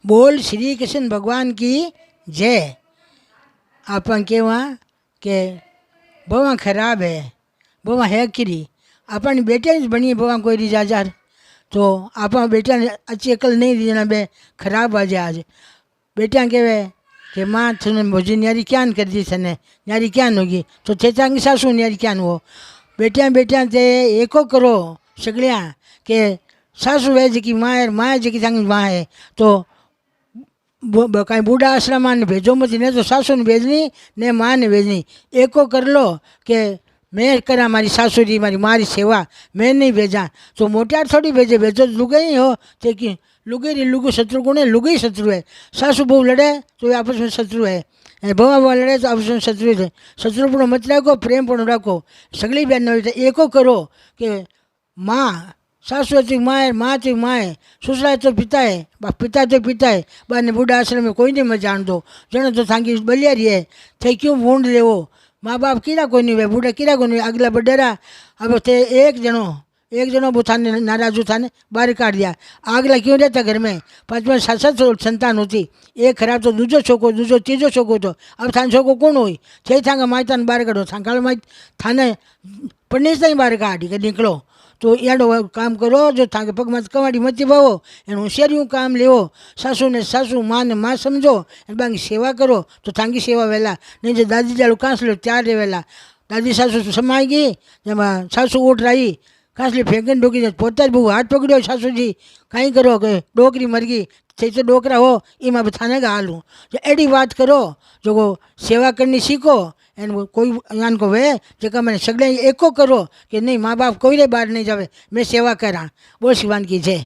बोल श्री कृष्ण भगवान की जय। अपन केवा के बवा खराब है, बवा है किरी अपन बेटे बनी बवा कोई री जाजार तो आप बेटा ने अच्छी अकल नहीं दी जना बे खराब आज आज बेटा कहवे कि माँ तुमने मुझे न्यारी क्या कर दी सने न्यारी क्या होगी तो चेचांगी सासू न्यारी क्या हो बेटिया बेटिया ते एको करो सगलियाँ के सासू है जी की माँ है, माँ जी की संग माँ है तो कहीं बूढ़ा आश्रम ने भेजो मत ने तो सासू ने भेजनी ने माँ ने भेजनी एको कर लो कि मैं करा मारी सासू जी मारी मारी सेवा मैं नहीं भेजा तो मोटियार थोड़ी भेजे भेजो लुगे ही हो ते कि लुगे री लुगू शत्रु कौन है लुगे ही शत्रु है सासू बहू लड़े तो आपस में शत्रु है भवा बवा लड़े तो आपस में शत्रु है शत्रु पण मत रखो प्रेम पण रखो सगली बहन एको करो कि माँ सासू थी माँ है माँ थी माँ है ससुरा तो पिता है पिता तो पिता है बाने बूढ़ा आश्रम में कोई नहीं मैं जान दो जने तो थांगी बलिया रही है थे क्यों बूंद लेवो माँ बाप कीड़ा कोई नहीं हुए बूढ़ा कीड़ा कोई नहीं अगला बडेरा अब थे एक जनो वो थाने नाराजू थाने बाहर काट दिया अगला क्यों रहता घर में पाँच में सात सात संतान होती एक खराब तो दूजो छोको दूजो तीजो छोको तो अब थाने छोको कौन हुई थे थांगा माई थाने बाहर काढ़ो थांगा माई थाने पन्नीस ताई बाहर काढ़ी के निकलो तो एडो काम करो जो थाके पग मत कवाड़ी मत भावो एन होशियारियों काम लेवो सासू ने सासू माँ ने माँ समझो बाकी सेवा करो तो थांगी सेवा वेला नहीं जो दादी जाड़ू कांसलो त्यार रे वेला दादी सासू समाई गई जब सासू उठ रही कांसली फेंकन ढोकी जाए पोता ज बहु हाथ पकड़ो सासू जी कहीं करो कि डोकरी मर गई थे तो डोकरा हो इमा थाने का हालूँ जो एडी बात करो जो को सेवा करनी सीखो एन कोई यान को वे जगह मैंने सगले एको करो कि नहीं माँ बाप कोई रे बाहर नहीं जावे मैं सेवा करा बोल शिवान की जय।